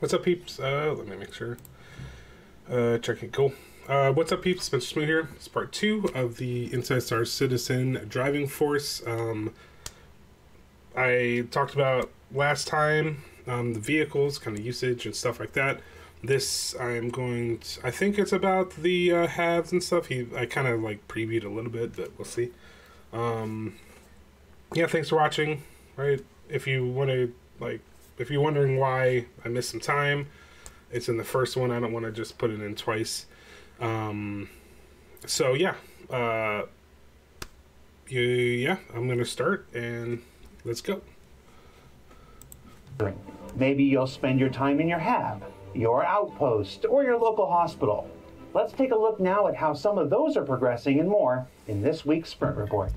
What's up, peeps? Let me make sure. Checking. Cool. What's up, peeps? Spencer Smooth here. It's part 2 of the Inside Star Citizen driving force. I talked about last time the vehicles, kind of usage and stuff like that. This I'm going to, I think it's about the halves and stuff. I kind of like previewed a little bit, but we'll see. Yeah, thanks for watching. Right, if you want to if you're wondering why I missed some time, it's in the first one. I don't want to just put it in twice. So yeah, yeah, I'm gonna start and let's go. Maybe you'll spend your time in your hab, your outpost, or your local hospital. Let's take a look now at how some of those are progressing and more in this week's Sprint Report.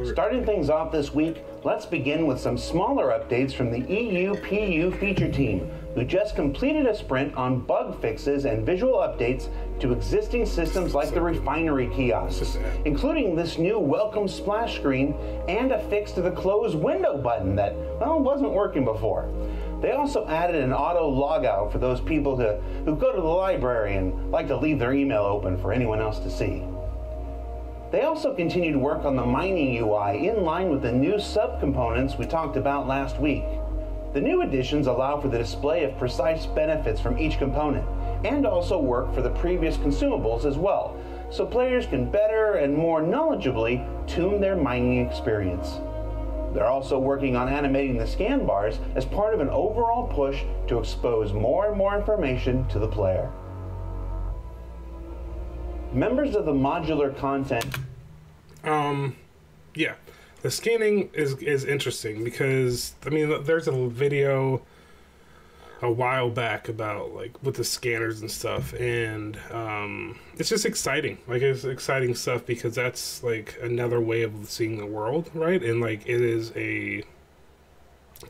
Starting things off this week, let's begin with some smaller updates from the EU-PU feature team, who just completed a sprint on bug fixes and visual updates to existing systems like the refinery kiosks, including this new welcome splash screen and a fix to the close window button that, well, wasn't working before. They also added an auto logout for those people who go to the library and like to leave their email open for anyone else to see. They also continue to work on the mining UI in line with the new subcomponents we talked about last week. The new additions allow for the display of precise benefits from each component, and also work for the previous consumables as well, so players can better and more knowledgeably tune their mining experience. They're also working on animating the scan bars as part of an overall push to expose more and more information to the player. Members of the modular content... Yeah. The scanning is interesting because, I mean, there's a video a while back about, like, with the scanners and stuff, and it's just exciting. Like, it's exciting stuff because that's, like, another way of seeing the world, right? And, like, it is a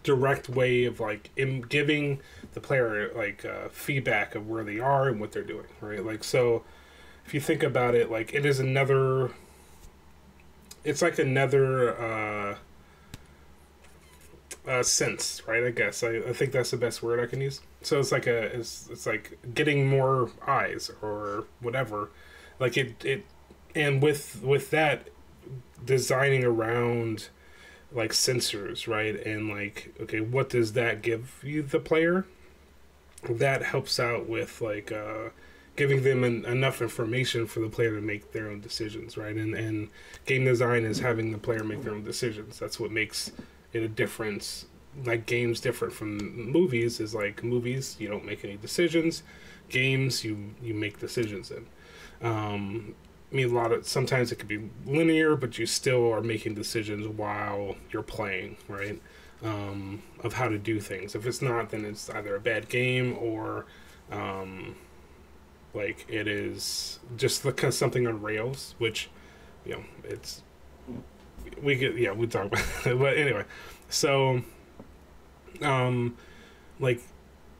direct way of, like, giving the player, like, feedback of where they are and what they're doing, right? Like, so, if you think about it, like, it is another... It's like another sense, right? I guess I think that's the best word I can use. So it's like it's like getting more eyes or whatever. Like it and with that, designing around like sensors, right? And like, okay, what does that give you, the player? That helps out with like giving them enough information for the player to make their own decisions, right? And game design is having the player make their own decisions. That's what makes it a difference. Like, games different from movies is like, movies, you don't make any decisions. Games, you make decisions in. I mean, sometimes it could be linear, but you still are making decisions while you're playing, right? Of how to do things. If it's not, then it's either a bad game or... like, it is just something on rails, which, you know, it's, we talk about it. But anyway, so, like,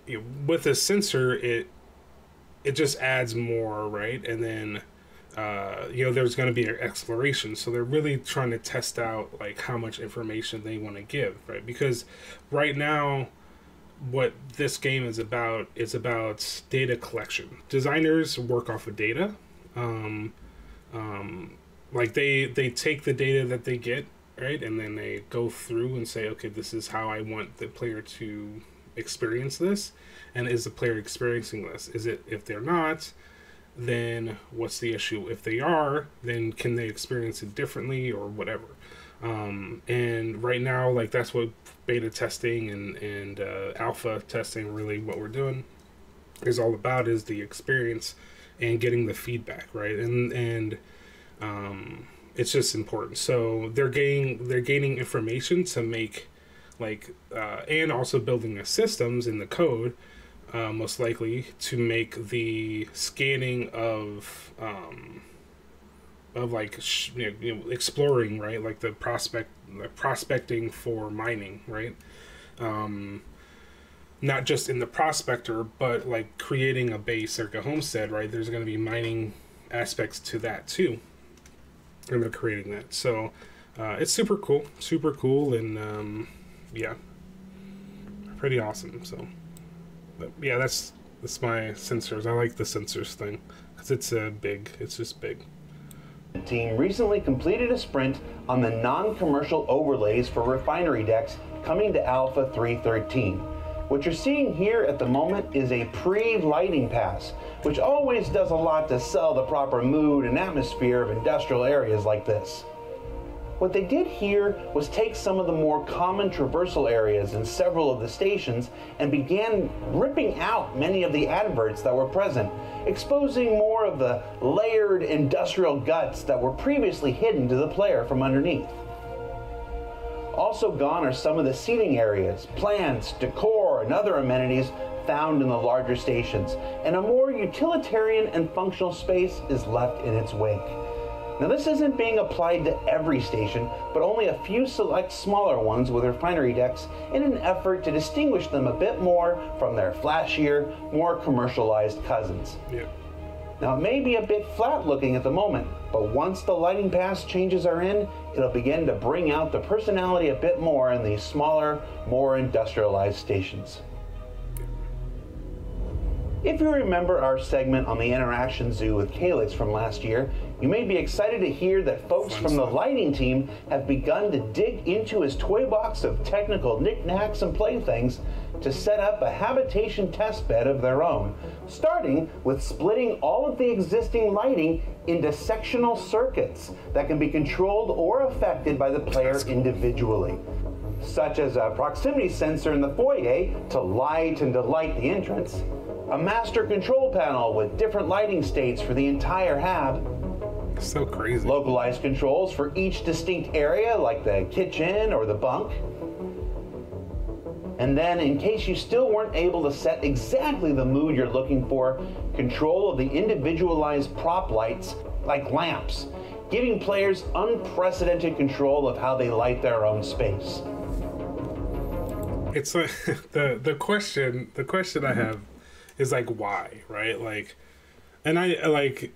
you know, with a sensor, it just adds more, right? And then, you know, there's going to be an exploration. So they're really trying to test out, like, how much information they want to give, right? Because right now, what this game is about data collection. Designers work off of data. Like they take the data that they get, right, and then they go through and say, okay, this is how I want the player to experience this, and is the player experiencing this? Is it, if they're not, then what's the issue? If they are, then can they experience it differently or whatever? And right now, like, that's what beta testing and alpha testing, really what we're doing, is all about, is the experience and getting the feedback, right? And it's just important. So they're gaining information to make, like, and also building the systems in the code, most likely, to make the scanning of like, you know, exploring, right? Like the prospecting for mining, right? Not just in the prospector, but like creating a base, like a homestead, right? There's going to be mining aspects to that too. And they're creating that. So it's super cool, and yeah, pretty awesome. So yeah, that's my sensors. I like the sensors thing because it's big. It's just big. The team recently completed a sprint on the non-commercial overlays for refinery decks coming to Alpha 313. What you're seeing here at the moment is a pre-lighting pass, which always does a lot to sell the proper mood and atmosphere of industrial areas like this. What they did here was take some of the more common traversal areas in several of the stations and began ripping out many of the adverts that were present, exposing more of the layered industrial guts that were previously hidden to the player from underneath. Also gone are some of the seating areas, plants, decor, and other amenities found in the larger stations, and a more utilitarian and functional space is left in its wake. Now, this isn't being applied to every station, but only a few select smaller ones with refinery decks in an effort to distinguish them a bit more from their flashier, more commercialized cousins. Yeah. Now, it may be a bit flat looking at the moment, but once the lighting pass changes are in, it'll begin to bring out the personality a bit more in these smaller, more industrialized stations. If you remember our segment on the Interaction Zoo with Calyx from last year, you may be excited to hear that folks from the lighting team have begun to dig into his toy box of technical knickknacks and playthings to set up a habitation test bed of their own, starting with splitting all of the existing lighting into sectional circuits that can be controlled or affected by the player individually, such as a proximity sensor in the foyer to light and delight the entrance, a master control panel with different lighting states for the entire hab, So crazy. localized controls for each distinct area like the kitchen or the bunk. And then, in case you still weren't able to set exactly the mood you're looking for, control of the individualized prop lights like lamps, giving players unprecedented control of how they light their own space. It's like the question I have is like, why, right? Like, and I like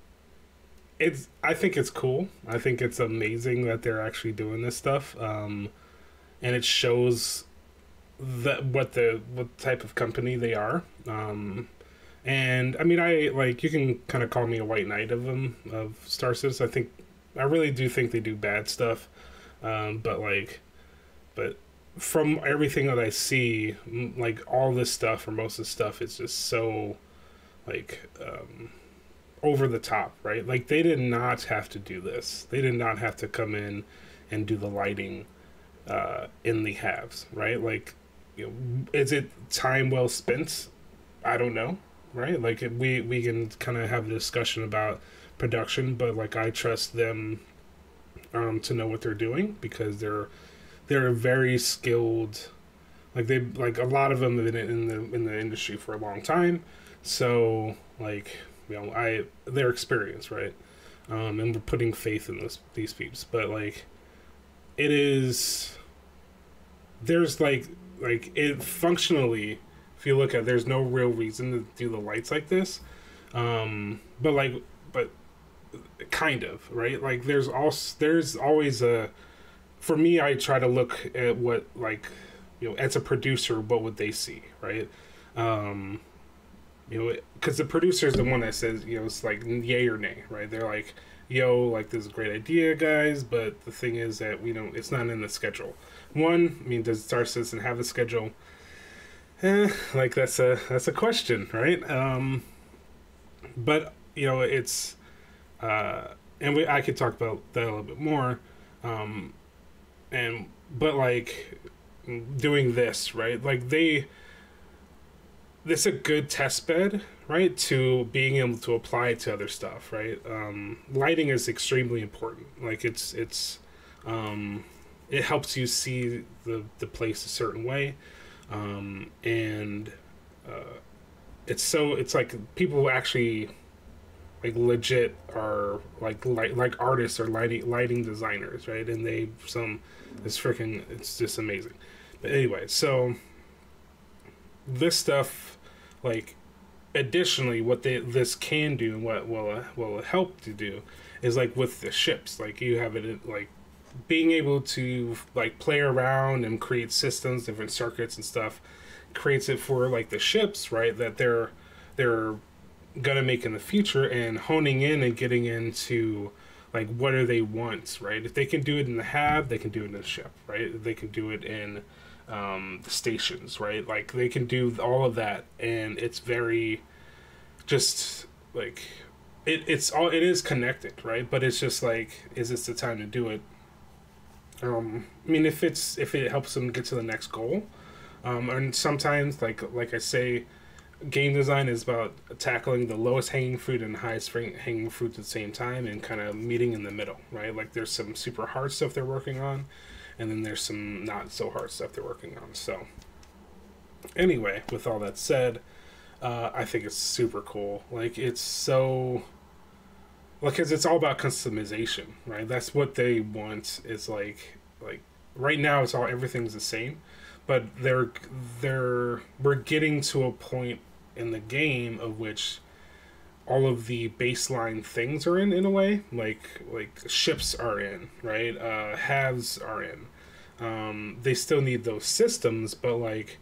it's. I think it's cool. I think it's amazing that they're actually doing this stuff, and it shows that what type of company they are. And I mean, I like, you can kind of call me a white knight of Star Citizen. I really do think they do bad stuff, but from everything that I see, like all this stuff or most of the stuff is just so like over the top, right? Like they did not have to do this. They did not have to come in and do the lighting in the halves, right? Like, you know, is it time well spent? I don't know, right? Like we can kind of have a discussion about production, but like I trust them to know what they're doing because they're very skilled. Like they, like a lot of them have been in the industry for a long time, so like, you know, their experience, right? And we're putting faith in these peeps, but like there's like it functionally, if you look at it, there's no real reason to do the lights like this, but kind of, right? Like there's always a, for me, I try to look at what, like, you know, as a producer, what would they see, right? You know, because the producer is the one that says, you know, it's like yay or nay, right? They're like, yo, like, this is a great idea, guys, but the thing is that it's not in the schedule. One, I mean, does Star Citizen have a schedule? Like, that's a question, right? But, you know, it's, and I could talk about that a little bit more, but like doing this, right? Like this is a good test bed, right? To being able to apply it to other stuff, right? Lighting is extremely important. Like it helps you see the place a certain way. It's like people who actually like legit are like artists or lighting designers, right? And it's just amazing. But anyway, so this stuff, like, additionally, what this can do and what will help to do is, like, with the ships, like, you have it, like, being able to, like, play around and create systems, different circuits and stuff, creates it for like the ships, right, that they're gonna make in the future, and honing in and getting into like what do they want, right? If they can do it in the hab, they can do it in the ship, right? They can do it in the stations, right? Like they can do all of that, and it's very just like it is connected, right? But it's just like, is this the time to do it? I mean, if it helps them get to the next goal, and sometimes like I say, game design is about tackling the lowest hanging fruit and highest hanging fruit at the same time, and kind of meeting in the middle, right? Like there's some super hard stuff they're working on, and then there's some not so hard stuff they're working on. So anyway, with all that said, I think it's super cool. Like it's so, because it's all about customization, right? That's what they want. Is like right now it's all, everything's the same, but we're getting to a point in the game of which all of the baseline things are in a way, like ships are in, right? Halves are in. They still need those systems, but like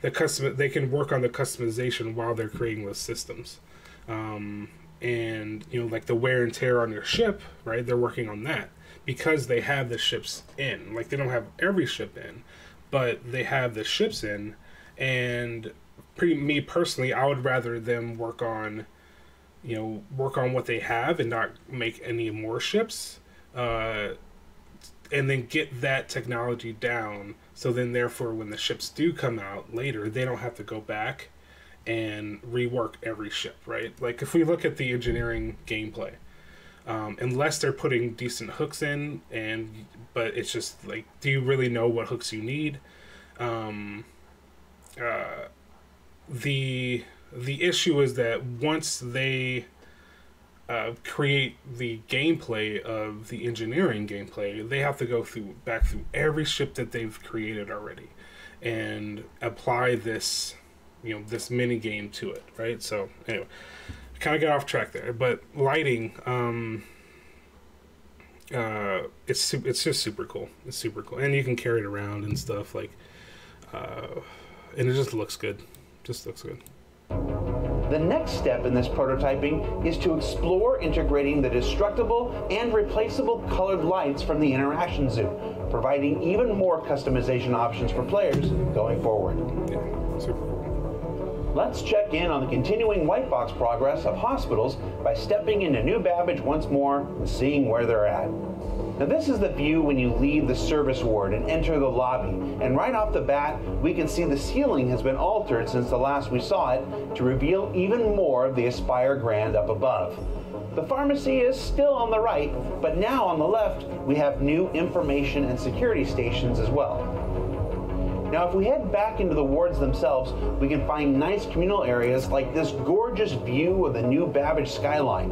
they can work on the customization while they're creating those systems. And you know, like the wear and tear on your ship, right? They're working on that because they have the ships in. Like they don't have every ship in, but they have the ships in. And me personally, I would rather them work on what they have and not make any more ships, and then get that technology down. So then, therefore, when the ships do come out later, they don't have to go back and rework every ship, right? Like if we look at the engineering gameplay, unless they're putting decent hooks in, but it's just like, do you really know what hooks you need? The issue is that once they create the gameplay of the engineering gameplay, they have to go back through every ship that they've created already and apply this mini game to it, right? So anyway, kind of got off track there, but lighting, it's just super cool. It's super cool, and you can carry it around and stuff, like, and it just looks good. Just looks good. The next step in this prototyping is to explore integrating the destructible and replaceable colored lights from the interaction zoo, providing even more customization options for players going forward. Yeah, super cool. Let's check in on the continuing white box progress of hospitals by stepping into New Babbage once more and seeing where they're at. Now this is the view when you leave the service ward and enter the lobby, and right off the bat we can see the ceiling has been altered since the last we saw it to reveal even more of the Aspire Grand up above. The pharmacy is still on the right, but now on the left we have new information and security stations as well. Now if we head back into the wards themselves, we can find nice communal areas like this gorgeous view of the New Babbage skyline.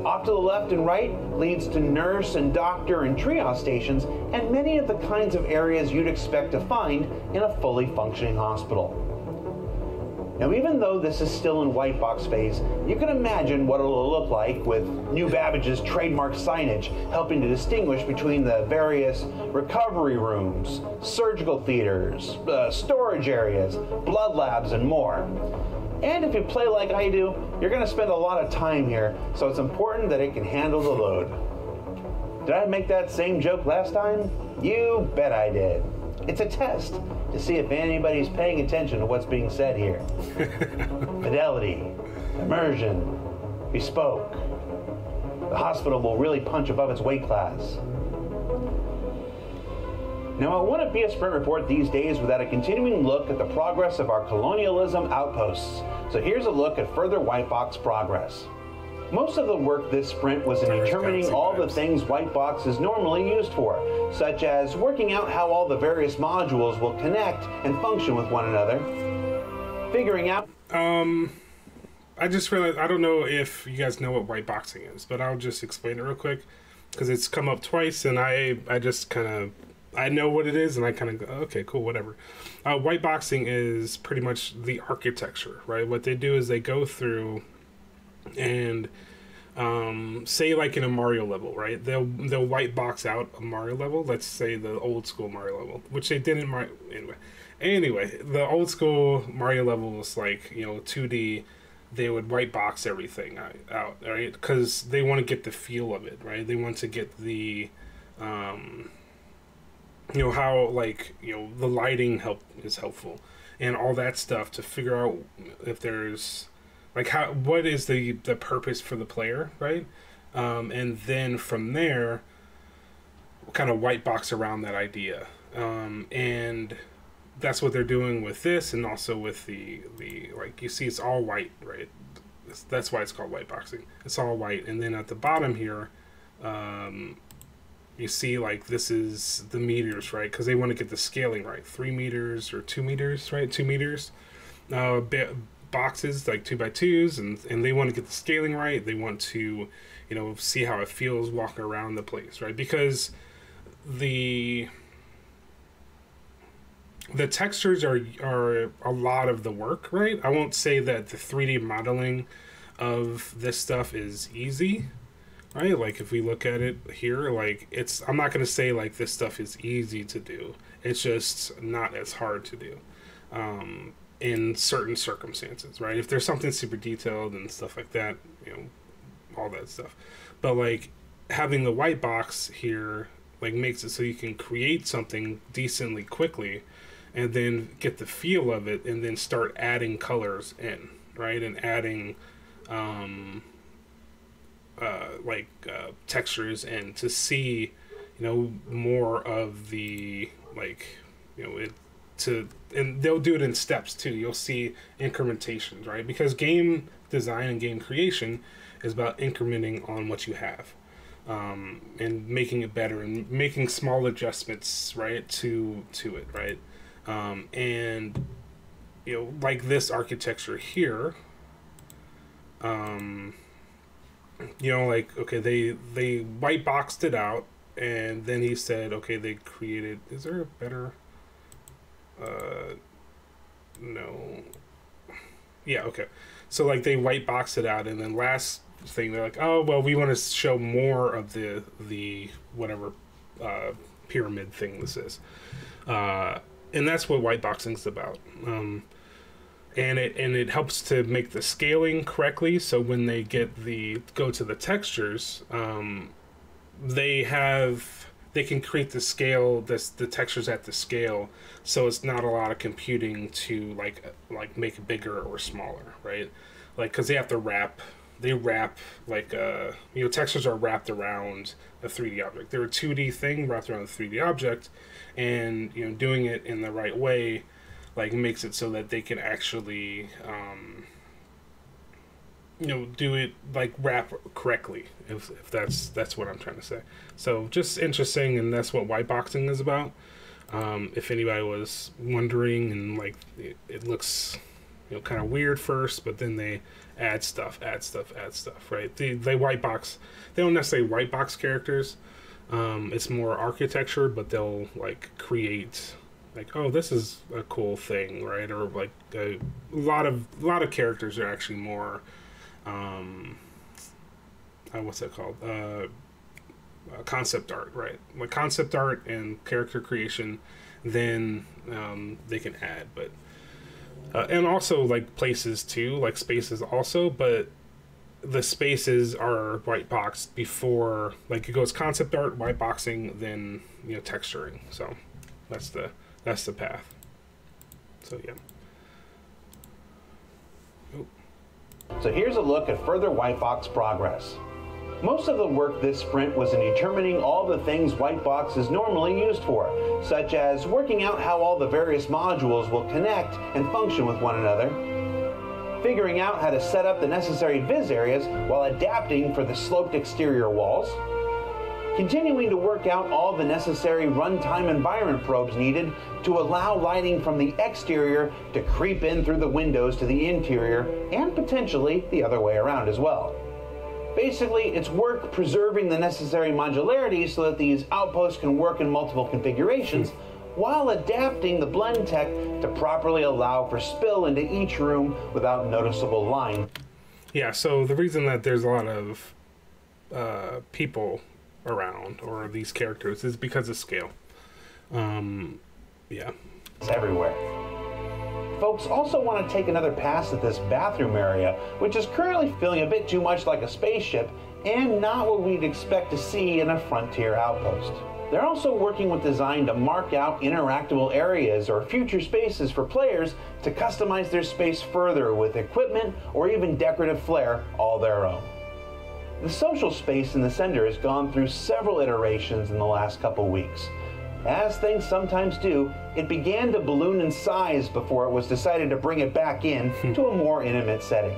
Off to the left and right leads to nurse and doctor and triage stations, and many of the kinds of areas you'd expect to find in a fully functioning hospital. Now even though this is still in white box phase, you can imagine what it'll look like with New Babbage's trademark signage helping to distinguish between the various recovery rooms, surgical theaters, storage areas, blood labs, and more. And if you play like I do, you're going to spend a lot of time here, so it's important that it can handle the load. Did I make that same joke last time? You bet I did. It's a test to see if anybody's paying attention to what's being said here. Fidelity, immersion, bespoke. The hospital will really punch above its weight class. Now, it wouldn't be a sprint report these days without a continuing look at the progress of our colonialism outposts. So here's a look at further white box progress. Most of the work this sprint was in determining all the things white box is normally used for, such as working out how all the various modules will connect and function with one another, figuring out... I just realized, I don't know if you guys know what white boxing is, but I'll just explain it real quick, because it's come up twice, and I just kind of... I know what it is, and I kind of go, okay, cool, whatever. White boxing is pretty much the architecture, right? What they do is they go through and say like in a Mario level, right? They'll white box out a Mario level. Let's say the old school Mario level, which they did in Mario anyway, Anyway, the old school Mario levels, like, 2D, they would white box everything out, right? Because they want to get the feel of it, right? They want to get the, how, like, the lighting is helpful and all that stuff to figure out if there's, like, what is the purpose for the player, right? And then from there, kind of white box around that idea. And that's what they're doing with this, and also with the like, you see it's all white, right? That's why it's called white boxing. It's all white, and then at the bottom here, you see, like, this is the meters, right? Because they want to get the scaling right. 3 meters or 2 meters, right? 2 meters. Boxes, like 2x2s, and they want to get the scaling right. They want to, see how it feels walking around the place, right? Because the textures are a lot of the work, right? I won't say that the 3D modeling of this stuff is easy, right? Like, if we look at it here, like, I'm not going to say, like, this stuff is easy to do. It's just not as hard to do in certain circumstances, right? If there's something super detailed and stuff like that, all that stuff. But, like, having the white box here, like, makes it so you can create something decently quickly and then get the feel of it and then start adding colors in, right? And adding textures and to see, more of the, like, and they'll do it in steps too. You'll see incrementations, right? Because game design and game creation is about incrementing on what you have, and making it better and making small adjustments, right, to it, right? And like this architecture here, like, okay, they white boxed it out, and then he said, okay, they created, is there a better, no, yeah, okay, so, like, they white boxed it out, and then last thing, they're like, oh, well, we want to show more of the whatever pyramid thing this is, and that's what white boxing's about. And it helps to make the scaling correctly, so when they go to the textures, they can create the scale, the textures at the scale, so it's not a lot of computing to like make it bigger or smaller, right? Like, because they wrap, like, textures are wrapped around a 3D object. They're a 2D thing wrapped around a 3D object, and doing it in the right way, like, makes it so that they can actually do it, like, wrap correctly, if that's what I'm trying to say. So just interesting, and that's what white boxing is about. If anybody was wondering, and, like, it looks kind of weird first, but then they add stuff, right? They white box. They don't necessarily white box characters. It's more architecture, but they'll, like, create, like, oh, this is a cool thing, right? Or, like, a lot of characters are actually more, what's that called? Concept art, right? Like, concept art and character creation, then they can add, but and also, like, places too, like spaces also, but the spaces are white boxed before, like, it goes concept art, white boxing, then texturing. So that's the path. So yeah. Oh. So here's a look at further white box progress. Most of the work this sprint was in determining all the things white box is normally used for, such as working out how all the various modules will connect and function with one another, figuring out how to set up the necessary viz areas while adapting for the sloped exterior walls, continuing to work out all the necessary runtime environment probes needed to allow lighting from the exterior to creep in through the windows to the interior, and potentially the other way around as well. Basically, it's work preserving the necessary modularity so that these outposts can work in multiple configurations, while adapting the blend tech to properly allow for spill into each room without noticeable line. Yeah, so the reason that there's a lot of people around, or these characters, is because of scale. Yeah. everywhere. Folks also want to take another pass at this bathroom area, which is currently feeling a bit too much like a spaceship and not what we'd expect to see in a frontier outpost. They're also working with design to mark out interactable areas or future spaces for players to customize their space further with equipment or even decorative flair all their own. The social space in the center has gone through several iterations in the last couple weeks. As things sometimes do, it began to balloon in size before it was decided to bring it back in to a more intimate setting.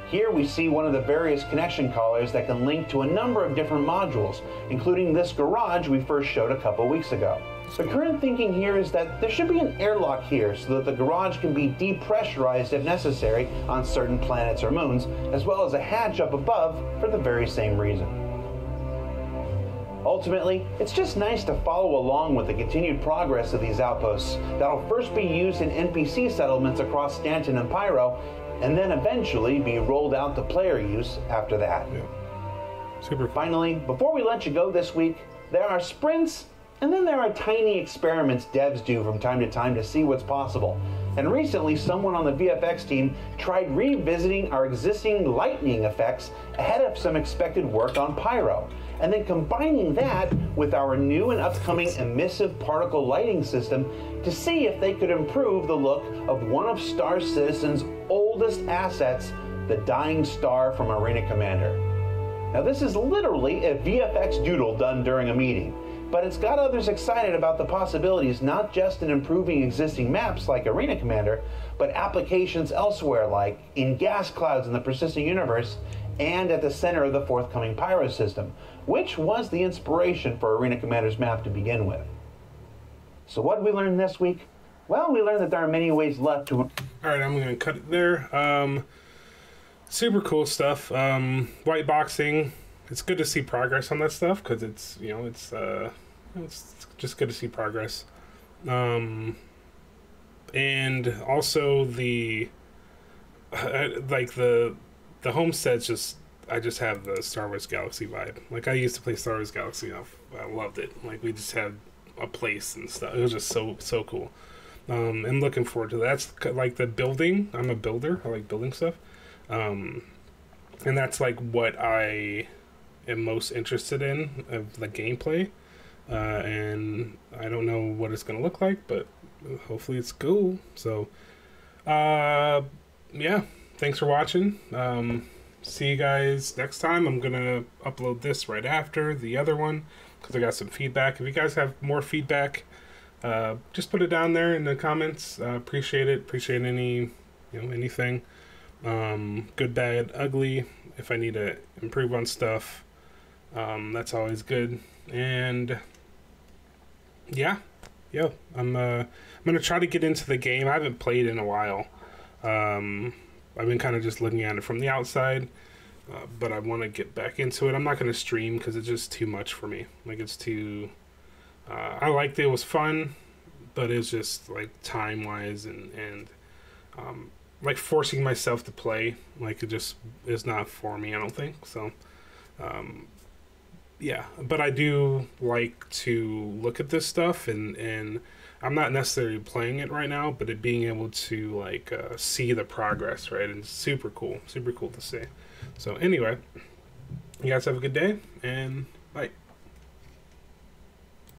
Here we see one of the various connection collars that can link to a number of different modules, including this garage we first showed a couple weeks ago. The current thinking here is that there should be an airlock here so that the garage can be depressurized if necessary on certain planets or moons, as well as a hatch up above for the very same reason. Ultimately, it's just nice to follow along with the continued progress of these outposts that'll first be used in NPC settlements across Stanton and Pyro, and then eventually be rolled out to player use after that. Yeah. Super. Finally, before we let you go this week, there are sprints, and then there are tiny experiments devs do from time to time to see what's possible. And recently, someone on the VFX team tried revisiting our existing lightning effects ahead of some expected work on Pyro, and then combining that with our new and upcoming emissive particle lighting system to see if they could improve the look of one of Star Citizen's oldest assets, the dying star from Arena Commander. Now this is literally a VFX doodle done during a meeting, but it's got others excited about the possibilities not just in improving existing maps like Arena Commander, but applications elsewhere like in gas clouds in the persistent universe and at the center of the forthcoming Pyro system, which was the inspiration for Arena Commander's map to begin with. So what did we learn this week? Well, we learned that there are many ways left to... Alright, I'm going to cut it there. Super cool stuff. White boxing. It's good to see progress on that stuff because it's, you know, it's just good to see progress. And also the homestead's just, I just have the Star Wars Galaxy vibe. Like I used to play Star Wars Galaxy. I loved it. Like we just had a place and stuff. It was just so cool. And looking forward to that. That's like the building. I'm a builder. I like building stuff. And that's like what I am most interested in of the gameplay. And I don't know what it's going to look like, but hopefully it's cool. So, yeah, thanks for watching. See you guys next time. I'm going to upload this right after the other one because I got some feedback. If you guys have more feedback, just put it down there in the comments. Appreciate it. Appreciate anything. Good, bad, ugly. If I need to improve on stuff, that's always good. And yeah, I'm gonna try to get into the game. I haven't played in a while. I've been kind of just looking at it from the outside, but I want to get back into it. I'm not gonna stream because it's just too much for me. Like it's too. I liked it. It was fun, but it's just like time wise and like forcing myself to play. Like it just is not for me. I don't think so. Yeah, but I do like to look at this stuff, and I'm not necessarily playing it right now, but it being able to like see the progress, right? And it's super cool to see. So anyway, you guys have a good day, and bye.